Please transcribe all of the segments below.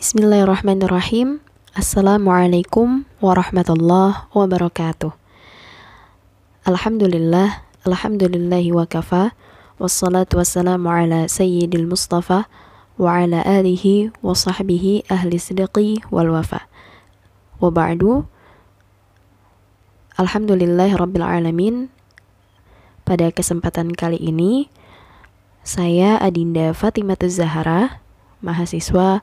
Bismillahirrahmanirrahim. Assalamualaikum warahmatullahi wabarakatuh. Alhamdulillahi wa kafa. Wassalatu wassalamu ala sayyidil mustafa wa ala alihi wa sahbihi ahli sidqi wal wafa. Wa ba'du. Alhamdulillahi rabbil alamin. Pada kesempatan kali ini saya Adinda Fatimah Zahra, mahasiswa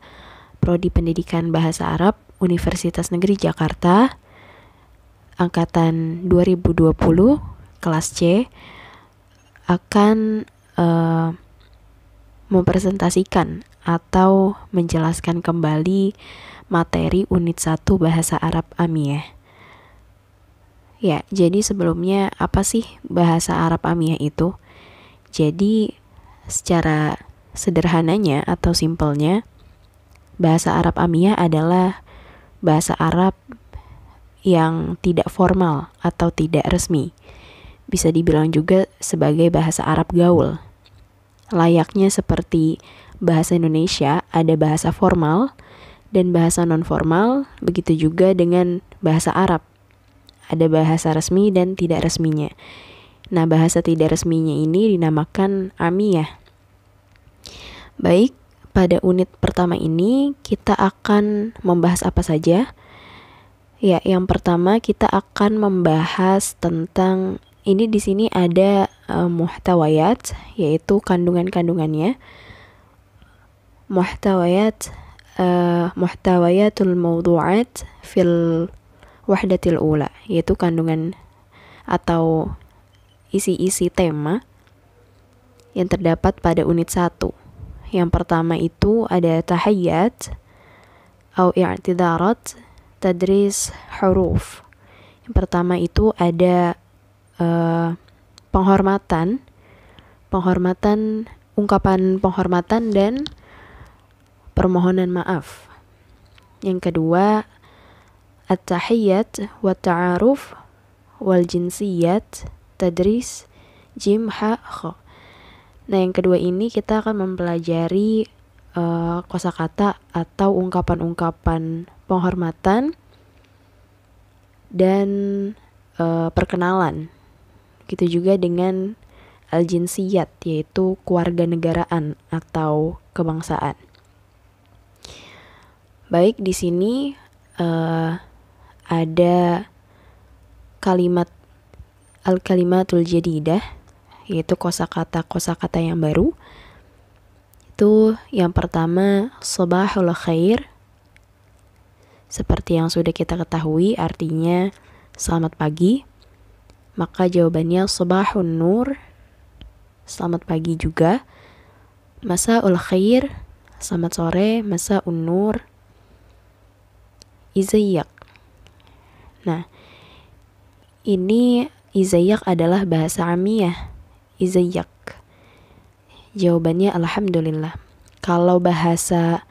Prodi Pendidikan Bahasa Arab Universitas Negeri Jakarta, angkatan 2020, kelas C, akan mempresentasikan atau menjelaskan kembali materi unit 1 Bahasa Arab Amiyah. Ya, jadi sebelumnya apa sih Bahasa Arab Amiyah itu? Jadi secara sederhananya atau simpelnya, Bahasa Arab Amiyah adalah bahasa Arab yang tidak formal atau tidak resmi. Bisa dibilang juga sebagai bahasa Arab gaul. Layaknya seperti bahasa Indonesia, ada bahasa formal dan bahasa non-formal, begitu juga dengan bahasa Arab. Ada bahasa resmi dan tidak resminya. Nah, bahasa tidak resminya ini dinamakan Amiyah. Baik, pada unit pertama ini kita akan membahas apa saja? Ya, yang pertama kita akan membahas tentang ini di sini ada muhtawayat, yaitu kandungan-kandungannya. Muhtawayatul mawdu'at fil wahdatil ula, yaitu kandungan atau isi-isi tema yang terdapat pada unit 1. Yang pertama itu ada tahiyyat atau i'tidarat tadris huruf. Yang pertama itu ada penghormatan, ungkapan penghormatan dan permohonan maaf. Yang kedua at-tahiyyat wa ta'aruf wal jinsiyat tadris jim ha kha. Nah, yang kedua ini kita akan mempelajari kosakata atau ungkapan-ungkapan penghormatan dan perkenalan. Begitu juga dengan al-jinsiyat, yaitu kewarganegaraan atau kebangsaan. Baik, di sini ada kalimat al-kalimatul jadidah, yaitu kosakata yang baru. Itu yang pertama sabahul khair. Seperti yang sudah kita ketahui, artinya selamat pagi. Maka jawabannya sabahun nur, selamat pagi juga. Masaul khair, selamat sore. Masaun nur, izayyak. Nah, ini izayyak adalah bahasa Amiyah. Izayyak. Jawabannya alhamdulillah. Kalau bahasa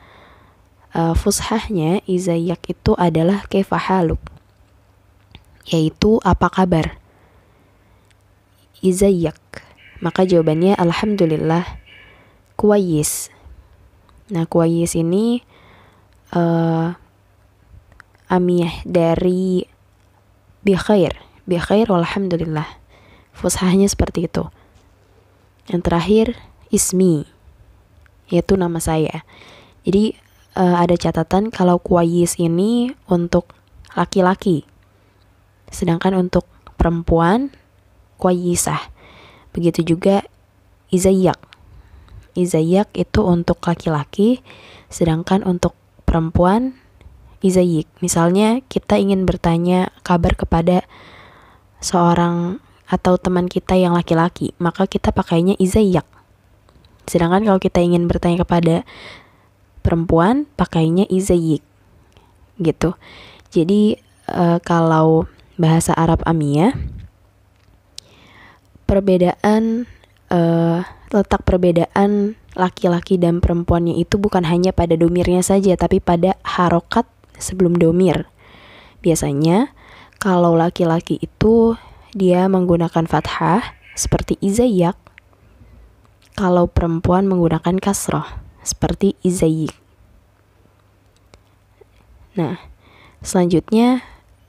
fushahnya, izayyak itu adalah kaifa haluk, yaitu apa kabar. Izayyak. Maka jawabannya alhamdulillah kuwayis. Nah, kuwayis ini amiyah dari bikhair walhamdulillah. Fushahnya seperti itu. Yang terakhir ismi, yaitu nama saya. Jadi ada catatan kalau kuwayis ini untuk laki-laki, sedangkan untuk perempuan kuwayisah. Begitu juga izayyak. Izayyak itu untuk laki-laki, sedangkan untuk perempuan izayyik. Misalnya kita ingin bertanya kabar kepada seorang atau teman kita yang laki-laki, maka kita pakainya izayyak. Sedangkan kalau kita ingin bertanya kepada perempuan, pakainya izayyik. Gitu. Jadi kalau bahasa Arab Amiyah, letak perbedaan laki-laki dan perempuannya itu bukan hanya pada domirnya saja, tapi pada harokat sebelum domir. Biasanya kalau laki-laki itu dia menggunakan fathah seperti izayyak. Kalau perempuan menggunakan kasrah seperti izayyik. Nah, selanjutnya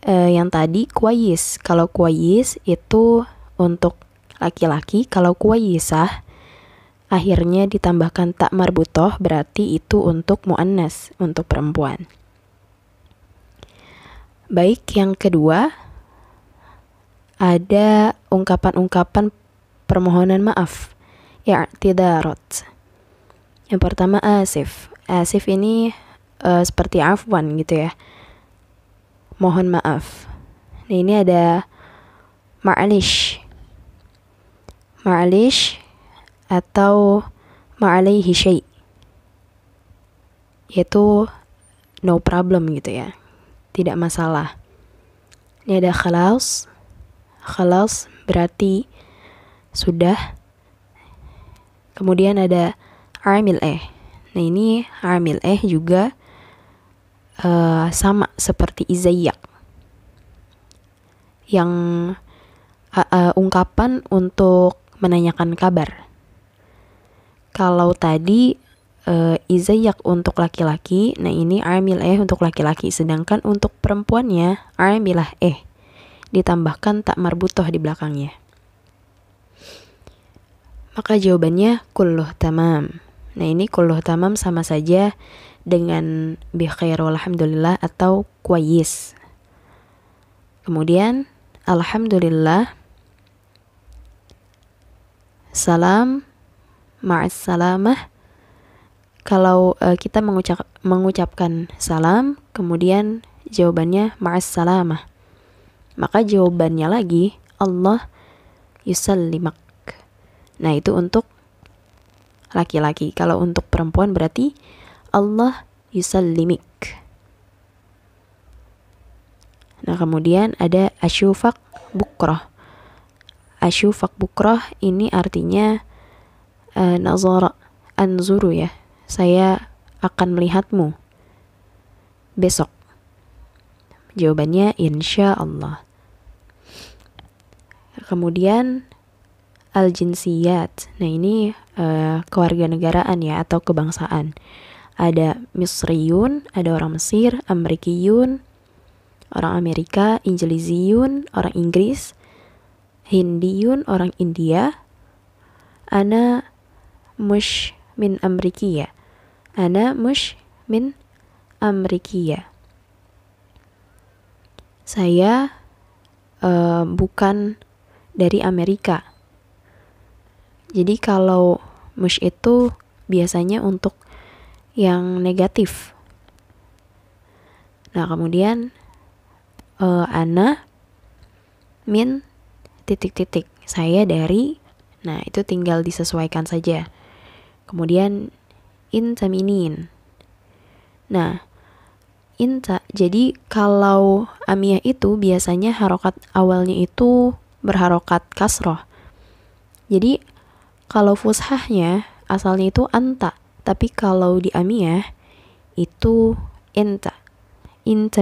yang tadi kuwais. Kalau kuwais itu untuk laki-laki, kalau kuwaisah akhirnya ditambahkan tak marbutoh, berarti itu untuk muannas, untuk perempuan. Baik, yang kedua ada ungkapan-ungkapan permohonan maaf, i'tidarat. Yang pertama asif. Asif ini seperti afwan gitu ya, mohon maaf. Nah, ini ada ma'alish. Ma'alish atau ma'alaihi syai', yaitu no problem gitu ya, tidak masalah. Ini ada khalas. Khalas berarti sudah. Kemudian ada amil Nah, ini amil juga sama seperti izayyak, yang ungkapan untuk menanyakan kabar. Kalau tadi izayyak untuk laki-laki, nah ini amil untuk laki-laki, sedangkan untuk perempuannya amilah ditambahkan tak marbutoh di belakangnya. Maka jawabannya kulluh tamam. Nah, ini kulluh tamam sama saja dengan bi khair walhamdulillah atau kuwais. Kemudian alhamdulillah, salam, ma'assalamah. Kalau kita mengucapkan salam, kemudian jawabannya ma'assalamah, maka jawabannya lagi Allah yusallimak. Nah, itu untuk laki-laki. Kalau untuk perempuan berarti Allah yusallimik. Nah, kemudian ada asyufaq bukrah. Asyufaq bukrah ini artinya nazara, anzuru ya, saya akan melihatmu besok. Jawabannya insya Allah. Kemudian al-jinsiyat. Nah, ini kewarganegaraan ya, atau kebangsaan. Ada Misriyun, ada orang Mesir, Amerikiyun, orang Amerika, Injiliziyun, orang Inggris, Hindiyun, orang India. Ana mush min Amrikiya. Ana mush min Amrikiya. Saya bukan dari Amerika. Jadi kalau mush itu biasanya untuk yang negatif. Nah, kemudian ana min titik-titik, saya dari. Nah, itu tinggal disesuaikan saja. Kemudian inta minin. Nah, inta, jadi kalau amiyah itu biasanya harokat awalnya itu berharokat kasroh. Jadi kalau fushahnya asalnya itu anta, tapi kalau di amiyah itu inta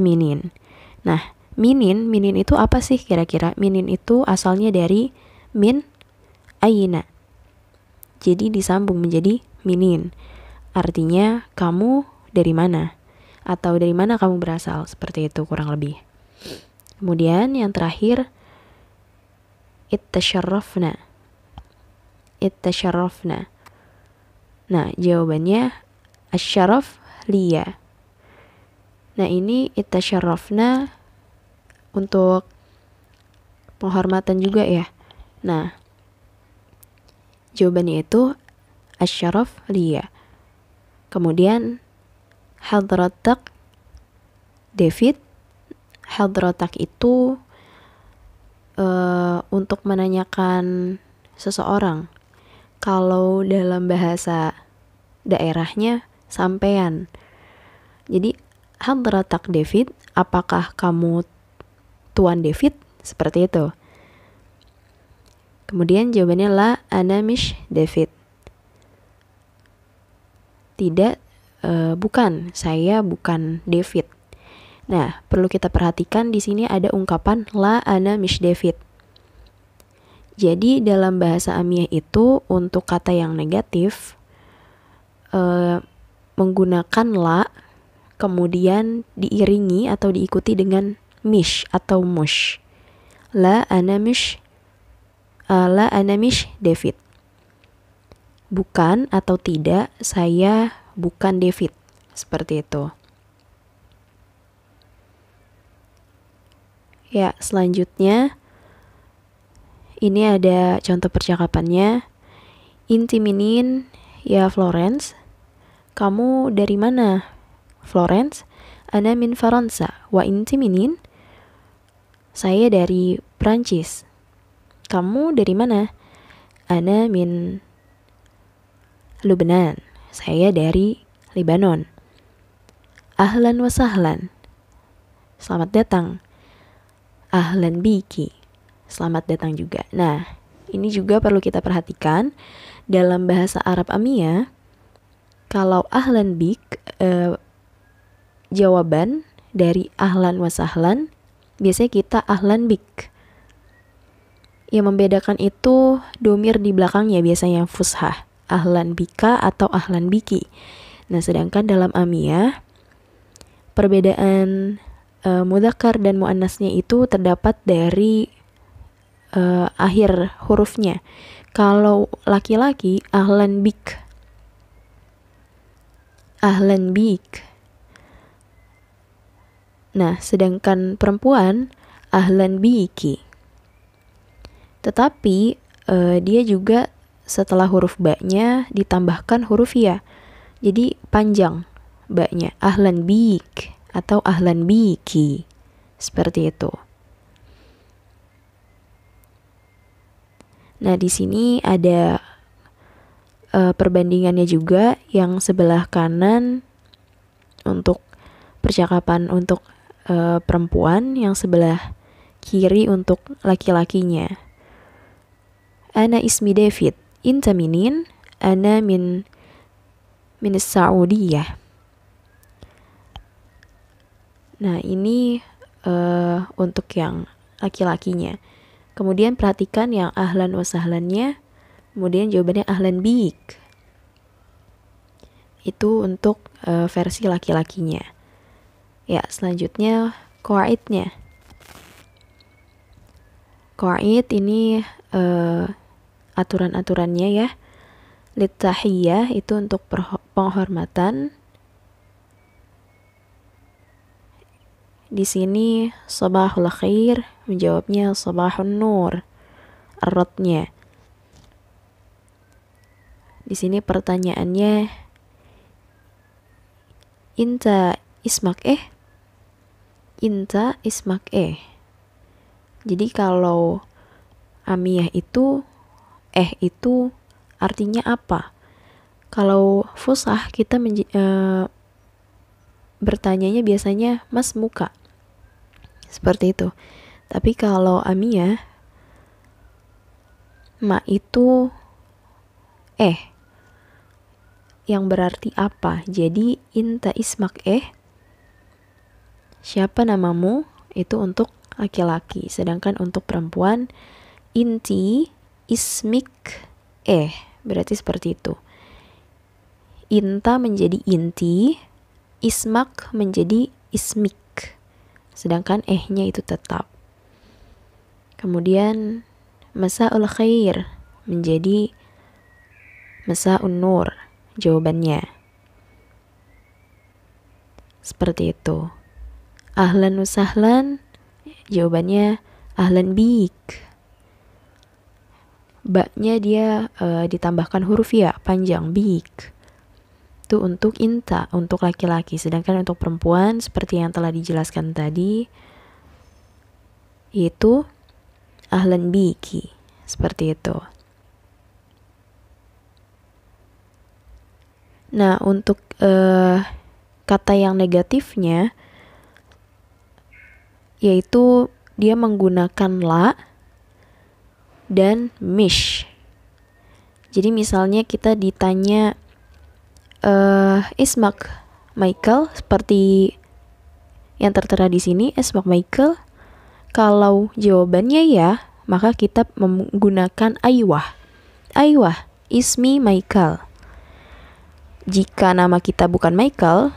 minin. Nah, minin itu apa sih kira-kira? Minin itu asalnya dari min aina, jadi disambung menjadi minin, artinya kamu dari mana, atau dari mana kamu berasal, seperti itu kurang lebih. Kemudian yang terakhir ittasharrafna. Nah, jawabannya asyaraf liya. Nah, ini ittasharrafna untuk penghormatan juga ya. Nah, jawabannya itu asyaraf liya. Kemudian hadratak David. Hadratak itu untuk menanyakan seseorang. Kalau dalam bahasa daerahnya sampean. Jadi hadratak David, apakah kamu Tuan David? Seperti itu. Kemudian jawabannya la ana mish David. Tidak, bukan, saya bukan David. Nah, perlu kita perhatikan di sini ada ungkapan la ana mish David. Jadi dalam bahasa amiyah itu untuk kata yang negatif menggunakan la kemudian diiringi atau diikuti dengan mish atau mush. La ana mish David. Bukan atau tidak, saya bukan David. Seperti itu. Ya, selanjutnya ini ada contoh percakapannya. Inti minin ya Florence. Kamu dari mana? Florence. Ana min Faransa. Wa inti minin? Saya dari Prancis. Kamu dari mana? Ana min Lubnan. Saya dari Lebanon. Ahlan wa sahlan. Selamat datang. Ahlan biki. Selamat datang juga. Nah, ini juga perlu kita perhatikan dalam bahasa Arab Amiyah. Kalau ahlan bik, jawaban dari ahlan wa sahlan, biasanya kita ahlan bik. Yang membedakan itu domir di belakangnya biasanya fushah, ahlan bika atau ahlan biki. Nah, sedangkan dalam Amiyah perbedaan mudzakkar dan muannasnya itu terdapat dari akhir hurufnya. Kalau laki-laki ahlan bik. Ahlan bik. Nah, sedangkan perempuan ahlan biki. Tetapi dia juga setelah huruf ba-nya ditambahkan huruf ya. Jadi panjang ba-nya, ahlan bik atau ahlan biki. Seperti itu. Nah, di sini ada perbandingannya juga, yang sebelah kanan untuk percakapan untuk perempuan, yang sebelah kiri untuk laki-lakinya. Ana ismi David. Inta minin? Ana min Saudiyah. Nah, ini untuk yang laki-lakinya. Kemudian perhatikan yang ahlan wa sahlannya. Kemudian jawabannya ahlan bik. Itu untuk versi laki-lakinya. Ya, selanjutnya qawaidnya. Qawaid ini aturan-aturannya ya. Littahiyah itu untuk penghormatan. Di sini sabahul khair, menjawabnya sabahun nur. Arratnya. Di sini pertanyaannya, inta ismak Inta ismak Jadi kalau amiyah itu itu artinya apa? Kalau fusah kita bertanyanya biasanya mas muka. Seperti itu. Tapi kalau amiyah, ma itu yang berarti apa? Jadi inta ismak siapa namamu? Itu untuk laki-laki. Sedangkan untuk perempuan, inti ismik berarti seperti itu. Inta menjadi inti, ismak menjadi ismik. Sedangkan nya itu tetap. Kemudian masa'ul khair menjadi masa'un nur. Jawabannya seperti itu. Ahlan wa sahlan, jawabannya ahlan bik. Ba-nya dia ditambahkan huruf ya panjang, bik. Itu untuk inta, untuk laki-laki. Sedangkan untuk perempuan seperti yang telah dijelaskan tadi, yaitu ahlan biki. Seperti itu. Nah, untuk kata yang negatifnya, yaitu dia menggunakan la dan mish. Jadi misalnya kita ditanya ismak Michael, seperti yang tertera di sini, ismak Michael. Kalau jawabannya ya, maka kita menggunakan aywah. Aywah, ismi Michael. Jika nama kita bukan Michael,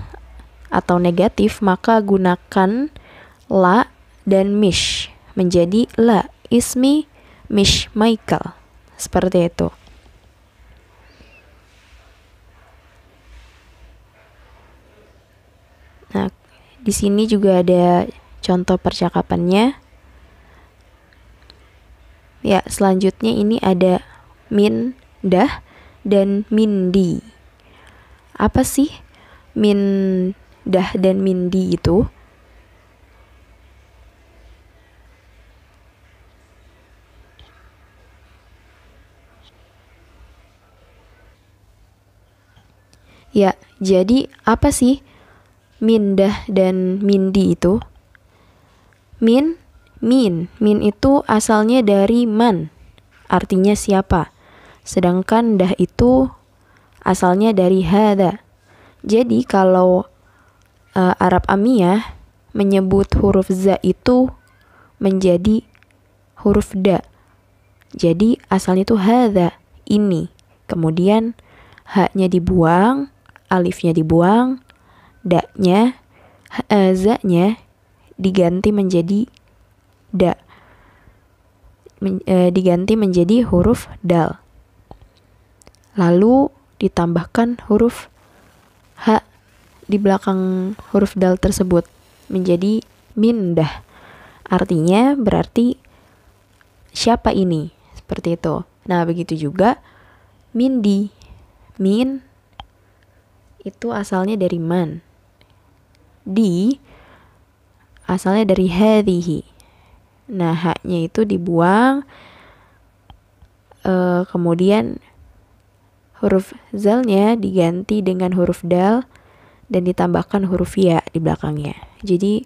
atau negatif, maka gunakan la dan mish menjadi la ismi mish Michael. Seperti itu. Nah, di sini juga ada contoh percakapannya. Ya, selanjutnya ini ada mindah dan mindi. Apa sih mindah dan mindi itu? Ya, jadi apa sih mindah dan mindi itu? Min itu asalnya dari man, artinya siapa. Sedangkan dah itu asalnya dari hada. Jadi kalau Arab Amiyah menyebut huruf za itu menjadi huruf da. Jadi asalnya itu hada, ini. Kemudian haknya dibuang, alifnya dibuang, da-nya, za-nya diganti menjadi da. Diganti menjadi huruf dal. Lalu ditambahkan huruf ha di belakang huruf dal tersebut menjadi mindah. Artinya berarti siapa ini? Seperti itu. Nah, begitu juga mindi. Min itu asalnya dari man. Di asalnya dari hadhihi. Nah, haknya itu dibuang, kemudian huruf zalnya diganti dengan huruf dal dan ditambahkan huruf ya di belakangnya. Jadi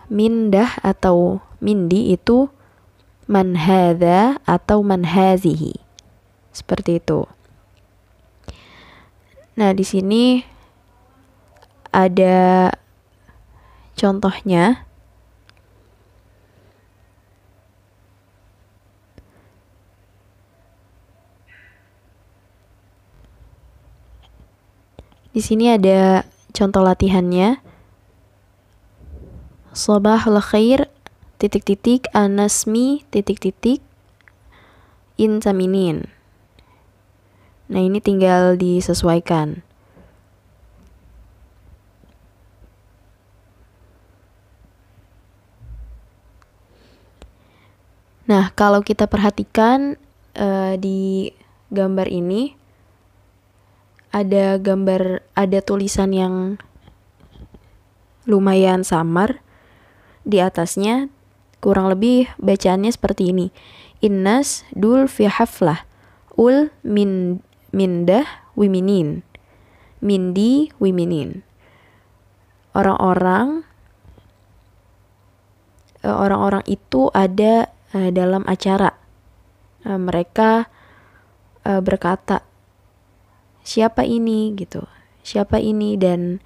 mindah atau mindi itu man hadha atau man hazihi. Seperti itu. Nah, di sini ada contohnya. Di sini ada contoh latihannya. Sabahul khair titik-titik anasmi titik-titik insaminin. Nah, ini tinggal disesuaikan. Nah, kalau kita perhatikan di gambar ini ada tulisan yang lumayan samar di atasnya, kurang lebih bacaannya seperti ini. Innas dul fi haflah ul mindah wiminin, mindi wiminin. Orang-orang itu ada dalam acara. Mereka berkata, siapa ini gitu, siapa ini, dan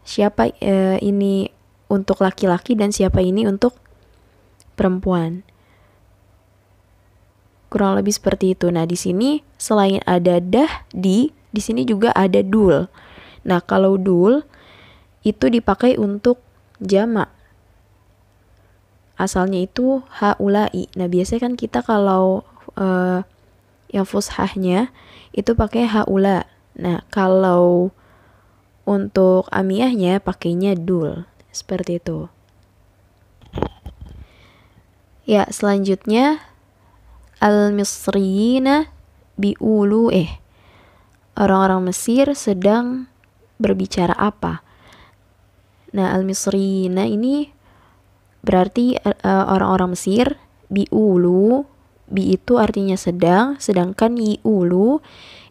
siapa ini untuk laki-laki dan siapa ini untuk perempuan. Kurang lebih seperti itu. Nah, di sini selain ada dah di sini juga ada dul. Nah, kalau dul itu dipakai untuk jamak. Asalnya itu haulai. Nah, biasanya kan kita kalau yang fushahnya itu pakai haula. Nah, kalau untuk amiyahnya pakainya dul. Seperti itu. Ya, selanjutnya al-misriyina biulu orang-orang Mesir sedang berbicara apa? Nah, al-misriyina ini berarti orang-orang Mesir. Biulu, bi itu artinya sedang, sedangkan yiulu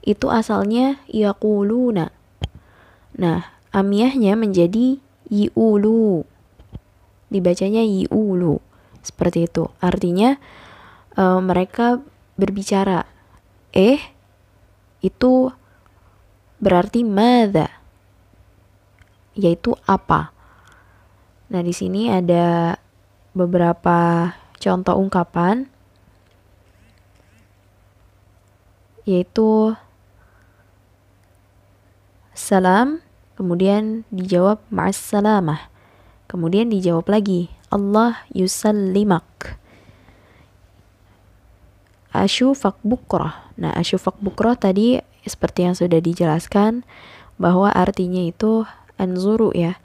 itu asalnya yaquluna. Nah, amiyahnya menjadi yiulu, dibacanya yiulu. Seperti itu. Artinya mereka berbicara. Itu berarti madza, yaitu apa. Nah, di sini ada beberapa contoh ungkapan, yaitu salam Kemudian dijawab ma'as salamah. Kemudian dijawab lagi, Allah yusallimak. Asyufak bukrah. Nah, asyufak bukrah tadi seperti yang sudah dijelaskan bahwa artinya itu anzuru ya.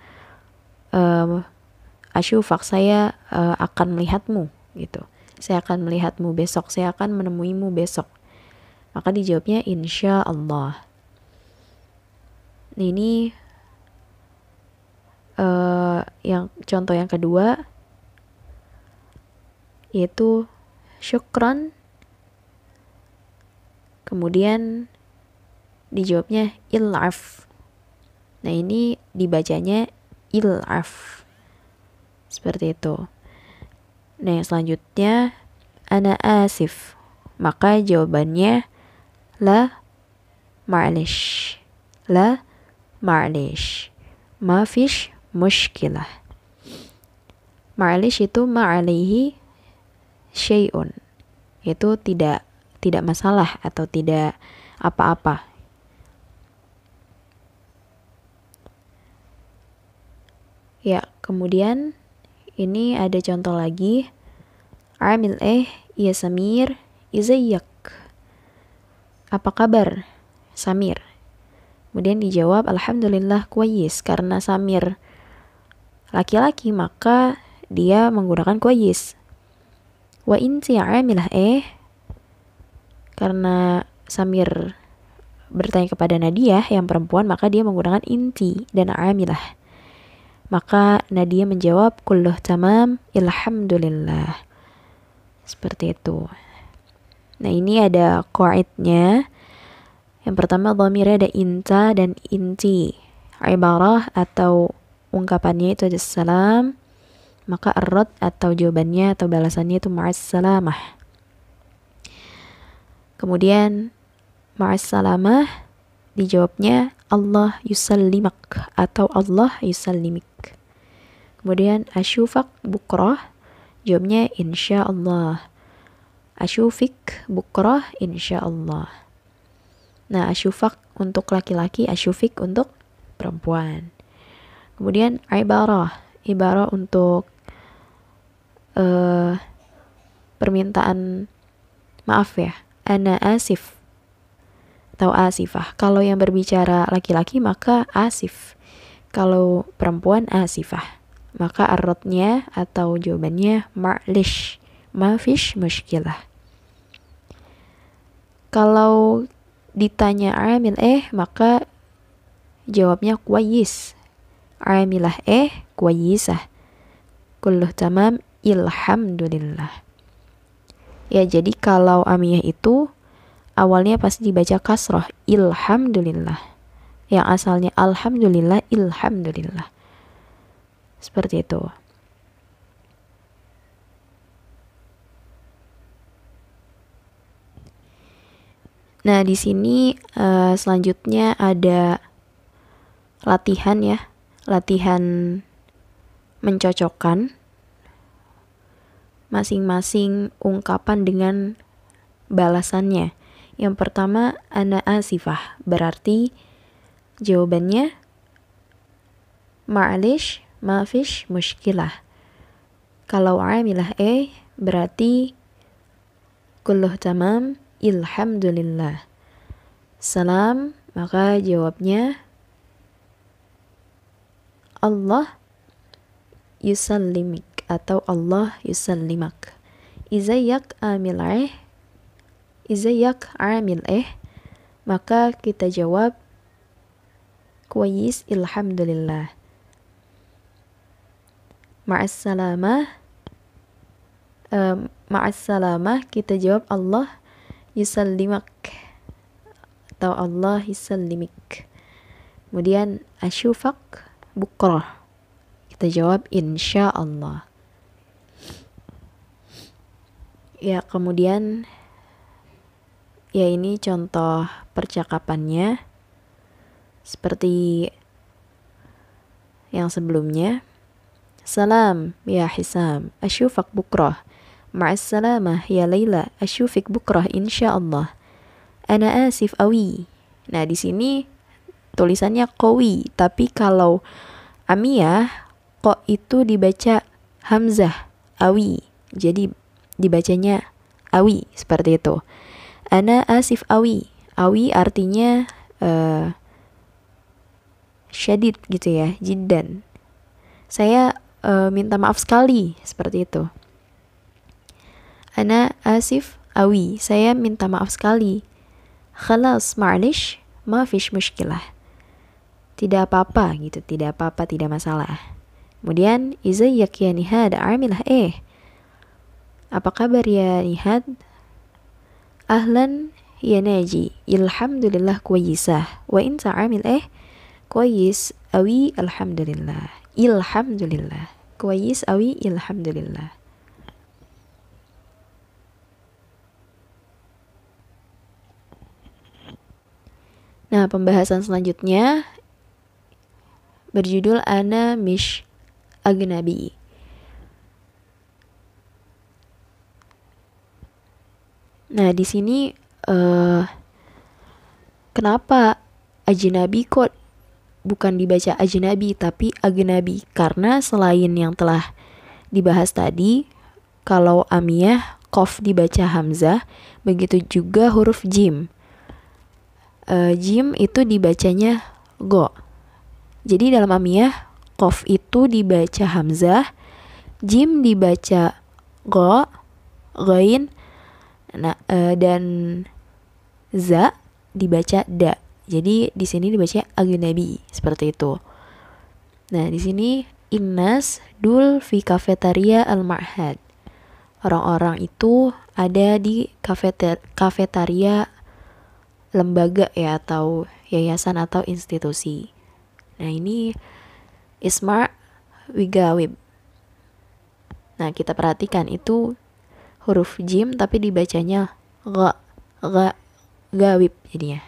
Asyufak, saya akan melihatmu gitu. Saya akan melihatmu besok, saya akan menemuimu besok. Maka dijawabnya insya Allah. Ini yang contoh yang kedua yaitu syukran. Kemudian dijawabnya il'af. Nah, ini dibacanya il'af. Seperti itu. Nah, yang selanjutnya ana asif. Maka jawabannya la ma'lish. La ma'lish. Ma fish mushkilah. Ma'lish itu ma'alihi syai'un. Itu tidak masalah atau tidak apa-apa. Ya, kemudian ini ada contoh lagi. Amil ya Samir, izayyak. Apa kabar, Samir? Kemudian dijawab, alhamdulillah kuwayis. Karena Samir laki-laki, maka dia menggunakan kuwayis. Wa inti amilah karena Samir bertanya kepada Nadia yang perempuan, maka dia menggunakan inti dan amilah. Maka Nadia menjawab, kulluh tamam, alhamdulillah. Seperti itu. Nah, ini ada qaidnya. Yang pertama, dhamirnya ada inta dan inti. Ibarah atau ungkapannya itu ada salam. Maka ar-rad atau jawabannya atau balasannya itu ma'as salamah. Kemudian ma'as salamah dijawabnya Allah yusallimak atau Allah yusallimik. Kemudian asyufak bukrah, jawabnya insya Allah. Asyufik bukrah insya Allah. Nah, asyufak untuk laki-laki, asyufik untuk perempuan. Kemudian ibarah untuk permintaan maaf ya, ana asif atau asifah. Kalau yang berbicara laki-laki maka asif. Kalau perempuan asifah. Maka arrodnya atau jawabannya ma'lish. Ma fish mushkilah. Kalau ditanya amil maka jawabnya kuwayis. Amilah kuwayisah. Kulluh tamam, ilhamdulillah. Ya, jadi kalau amiyah itu awalnya pasti dibaca kasroh, ilhamdulillah. Yang asalnya alhamdulillah, ilhamdulillah. Seperti itu. Nah, di sini selanjutnya ada latihan ya. Latihan mencocokkan masing-masing ungkapan dengan balasannya. Yang pertama, ana asifah. Berarti jawabannya ma'alish, mafish, mushkilah. Kalau amilah berarti kulluh tamam, ilhamdulillah. Salam, maka jawabnya Allah yusallimik atau Allah yusallimak. Izayyak amil izayyak amil maka kita jawab kuwayis, ilhamdulillah. Ma'as salamah kita jawab Allah yusallimak atau Allah yusallimik. Kemudian asyufak bukrah kita jawab insya Allah. Ya, kemudian ya ini contoh percakapannya seperti yang sebelumnya. Salam ya Hisam, asyufak bukrah. Ma'as salamah ya Laila, asyufik bukrah insya Allah. Ana asif awi. Nah, di sini tulisannya qawi, tapi kalau amiyah kok itu dibaca hamzah awi, jadi dibacanya awi seperti itu. Ana asif awi, awi artinya syadid gitu ya, jiddan. Saya minta maaf sekali, seperti itu. Ana asif awi, saya minta maaf sekali. Khalas ma'lish, ma fish mushkilah. Tidak apa-apa gitu, tidak apa-apa, tidak masalah. Kemudian izayyak ya Nihad, amilah apa kabar ya Nihad? Ahlan ya Naji, alhamdulillah kuwaisah. Wa inta amil kuwais awi alhamdulillah. Ilhamdulillah. Kuwais awi ilhamdulillah. Nah, pembahasan selanjutnya berjudul Ana Mish Agnabi. Nah, di sini kenapa ajnabi kok bukan dibaca ajnabi tapi agnabi? Karena selain yang telah dibahas tadi, kalau amiyah qaf dibaca hamzah, begitu juga huruf jim. Jim itu dibacanya go. Jadi dalam amiyah qaf itu dibaca hamzah, jim dibaca go, ghain, dan za dibaca da. Jadi di sini dibaca agnabi seperti itu. Nah, di sini innas dul fi kafetaria al-ma'had. Orang-orang itu ada di kafetaria lembaga ya, atau yayasan atau institusi. Nah, ini isma' wigawib. Nah, kita perhatikan itu huruf jim tapi dibacanya gawib jadinya.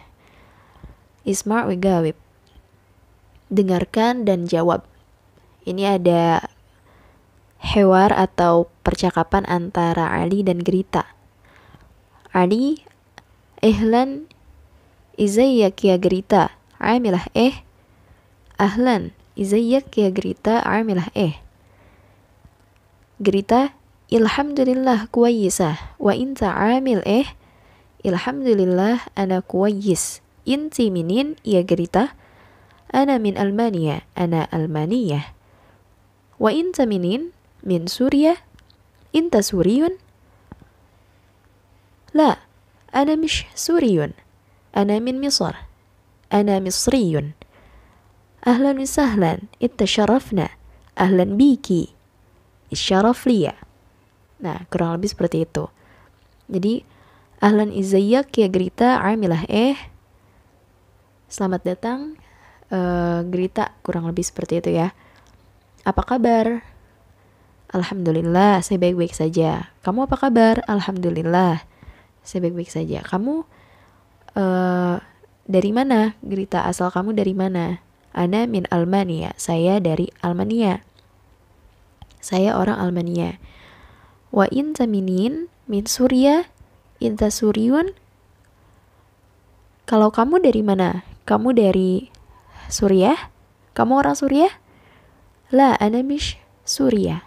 Isma' wigawib. Dengarkan dan jawab. Ini ada hewar atau percakapan antara Ali dan Grita. Ali, ehlan, izayyak ya Grita, amilah ahlan, izayyak ya Grita, amilah Grita, ilhamdulillah kuwaisah, wa inta amil ilhamdulillah ana kuwais. Inti minin ya Grita? Ana min Almania, ana Almaniyah. Wa inta minin? Min Suriah? Inta Suriyun? La, ana mish Suriyun. Ana min Misr. Ana Misriyun. Ahlan wa sahlan, ittasharafna. Ahlan biki. Isyaraf liya. Nah, kurang lebih seperti itu. Jadi, ahlan izayyak ya Grita, amilah selamat datang Grita, kurang lebih seperti itu ya. Apa kabar? Alhamdulillah, saya baik-baik saja. Kamu apa kabar? Alhamdulillah, saya baik-baik saja. Kamu dari mana? Grita, asal kamu dari mana? Ana min Almania, saya dari Almania. Saya orang Almania. Wa inta minin? Min Suriah? Inta Suriyun? Kalau kamu dari mana? Kamu dari Suriah? Kamu orang Suriah? La, ana mish Suriah.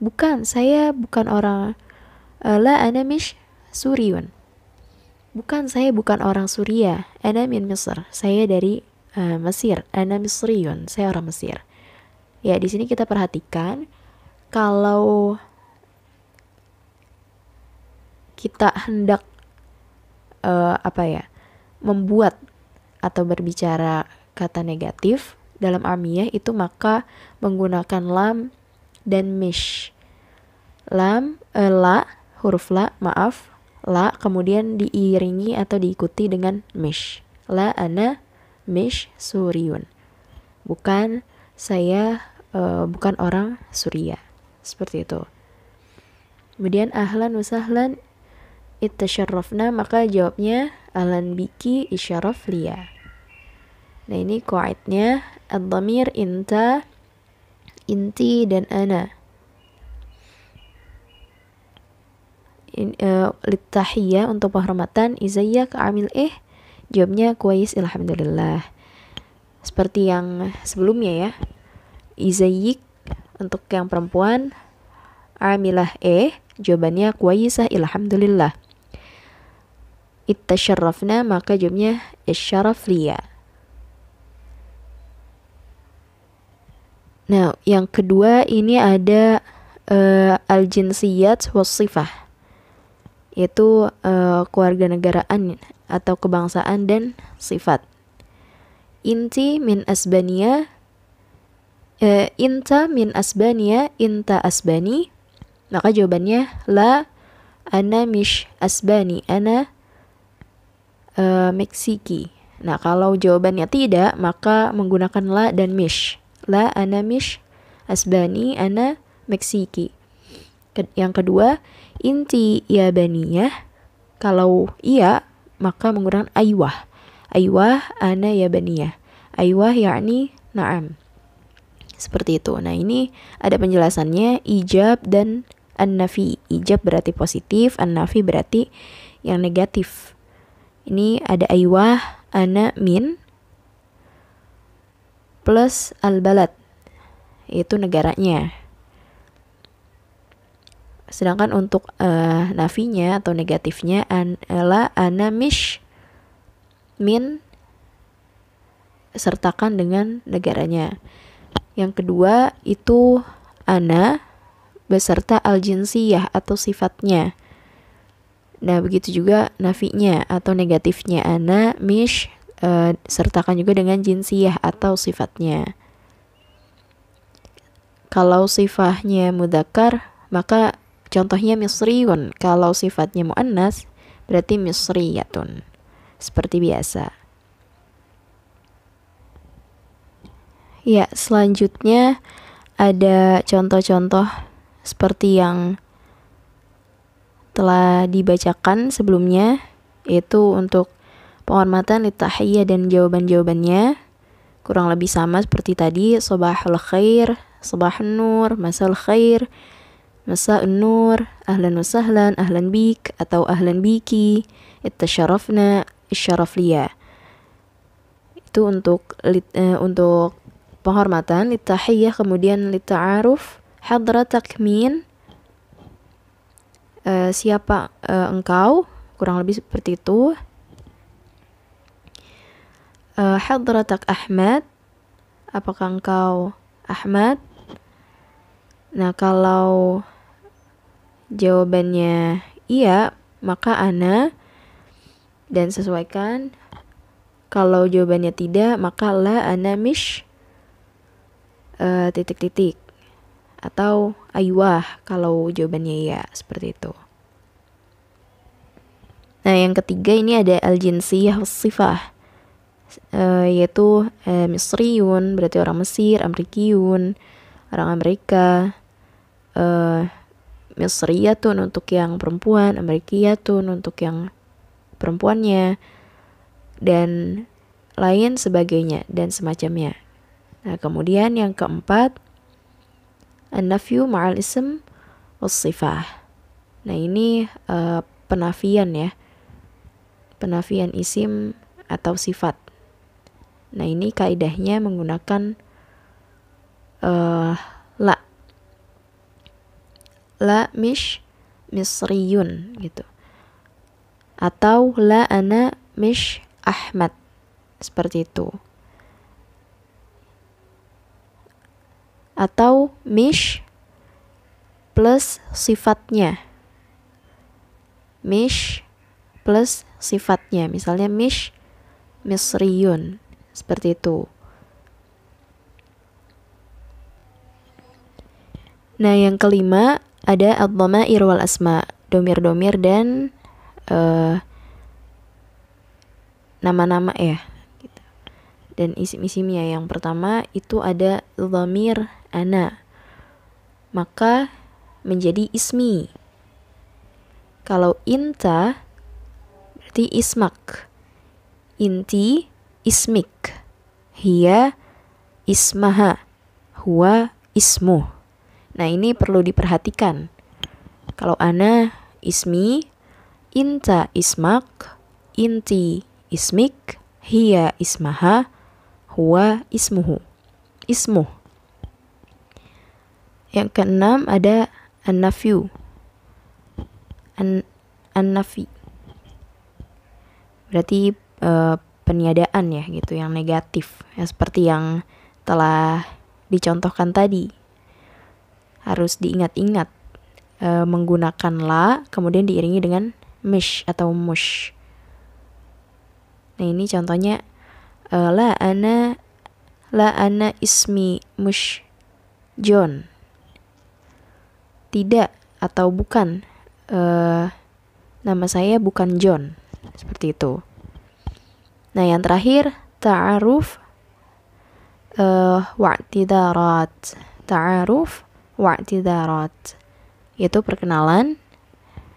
Bukan, saya bukan orang la, ana mish Suriyun. Bukan, saya bukan orang Suriah. Ana min Misr. Saya dari Mesir. Ana Misriyun. Saya orang Mesir. Ya, di sini kita perhatikan kalau kita hendak membuat atau berbicara kata negatif dalam amiyah itu, maka menggunakan lam dan mish. Lam, la, huruf la, maaf, la, kemudian diiringi atau diikuti dengan mish. La ana mish Suriyun. Bukan, saya bukan orang Suriah. Seperti itu. Kemudian ahlan wa sahlan ittasharrafna, maka jawabnya ahlan biki isyaraf liya. Nah, ini qaidnya ad-dhamir inta, inti, dan ana. Littahiyya, untuk penghormatan. Izayyak amil jawabnya kuwais alhamdulillah. seperti yang sebelumnya ya. Izayik untuk yang perempuan, amilah jawabannya kuwaisah, alhamdulillah. Ittasharrafna, maka jawabnya isyaraf liya. Nah, yang kedua ini ada al-jinsiyat was-sifah, yaitu kewarganegaraan atau kebangsaan dan sifat. Inti min Asbania, inta min Asbania, inta Asbani, maka jawabannya la, ana mish Asbani, ana Meksiki. Nah, kalau jawabannya tidak, maka menggunakan la dan mish. La, ana mish Asbani, ana Meksiki. Yang kedua, inti ya baniyah, kalau iya maka menggunakan aywah. Aywah ana ya baniyah. Aywah yakni na'am. Seperti itu. Nah, ini ada penjelasannya, ijab dan an-nafi. Ijab berarti positif, an-nafi berarti yang negatif. Ini ada aywah ana min plus al-balad, yaitu negaranya. Sedangkan untuk nafinya atau negatifnya la ana mish min sertakan dengan negaranya. Yang kedua itu ana beserta al-jinsiyah atau sifatnya. Nah, begitu juga nafinya atau negatifnya, ana mish sertakan juga dengan jinsiyah atau sifatnya. Kalau sifatnya mudzakkar, maka contohnya misriyun. Kalau sifatnya muannas, berarti misriyatun. Seperti biasa. Ya, selanjutnya ada contoh-contoh seperti yang telah dibacakan sebelumnya, yaitu untuk penghormatan litahiyyah dan jawaban-jawabannya kurang lebih sama seperti tadi. Sabahul khair, sabahun nur, masal khair, masa'un nur, ahlan wa sahlan, ahlan bik atau ahlan biki, ittasharafna, isyaraf liya. Itu untuk penghormatan, litahiyyah. Kemudian lita'aruf, hadratak min, siapa engkau, kurang lebih seperti itu. Hadratak Ahmad, apakah engkau Ahmad? Nah, kalau jawabannya iya, maka ana, dan sesuaikan. Kalau jawabannya tidak, maka la, ana mish titik-titik, atau aywah kalau jawabannya iya, seperti itu. Nah, yang ketiga ini ada al-jinsiyah was-sifah, yaitu misriyun berarti orang Mesir, amrikiyun orang Amerika, misriyatun untuk yang perempuan, amrikiyatun untuk yang perempuannya, dan lain sebagainya dan semacamnya. Nah, kemudian yang keempat, an-nafyu ma'al ism was-sifah. Nah, ini penafian ya, penafian isim atau sifat. Nah, ini kaidahnya menggunakan la mish misriyun gitu, atau la ana mish Ahmad, seperti itu. Atau mish plus sifatnya, mish plus sifatnya, misalnya mish misriyun, seperti itu. Nah, yang kelima ada ad-dhamair wal asma, domir-domir dan nama-nama ya gitu. Dan isim-isimnya. Yang pertama itu ada dhamir ana, maka menjadi ismi. Kalau inta berarti ismak, inti ismik, hiya ismaha, huwa ismuh. Nah, ini perlu diperhatikan. Kalau ana ismi, inta ismak, inti ismik, hiya ismaha, huwa ismuhu. Ismuh. Yang keenam ada an-nafyu. An-nafi. Berarti peniadaan ya gitu, yang negatif. Ya, seperti yang telah dicontohkan tadi. Harus diingat-ingat. Menggunakan la, kemudian diiringi dengan mish atau mush. Nah ini contohnya, la ana ismi mush John. Tidak atau bukan, nama saya bukan John. Seperti itu. Nah yang terakhir, ta'aruf wa'tidarat. Ta'aruf wa'tidarat. Yaitu perkenalan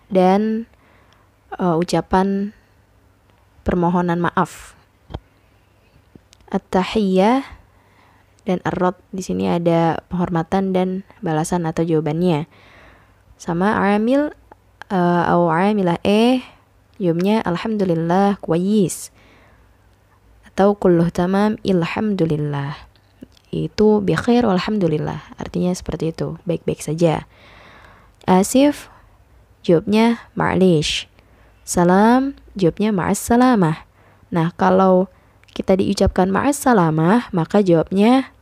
dan ucapan permohonan maaf. At-tahiyyah dan ar-rad, di sini ada penghormatan dan balasan atau jawabannya. Sama amil atau amilah jawabnya alhamdulillah kwayis atau kulluh tamam ilhamdulillah. Itu bi khair walhamdulillah. Artinya seperti itu, baik-baik saja. Asif jawabnya ma'lish. Salam jawabnya ma'assalamah. Nah, kalau kita diucapkan ma'assalamah, maka jawabnya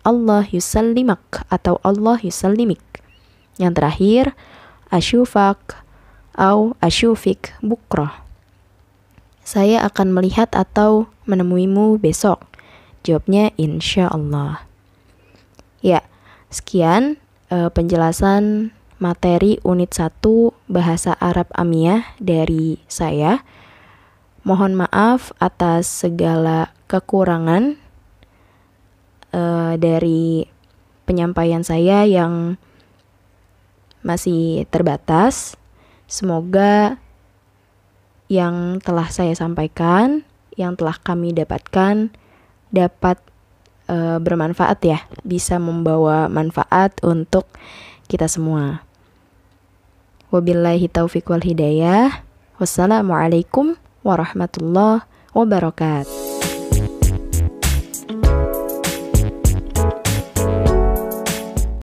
Allah yusallimak atau Allah yusallimik. Yang terakhir, asyufak atau asyufik bukrah. Saya akan melihat atau menemuimu besok. Jawabnya insyaallah. Ya, sekian penjelasan materi unit 1 Bahasa Arab Amiyah dari saya. Mohon maaf atas segala kekurangan dari penyampaian saya yang masih terbatas. Semoga yang telah saya sampaikan, yang telah kami dapatkan dapat bermanfaat ya, bisa membawa manfaat untuk kita semua. Wabillahi taufiq wal hidayah. Wassalamualaikum warahmatullahi wabarakatuh.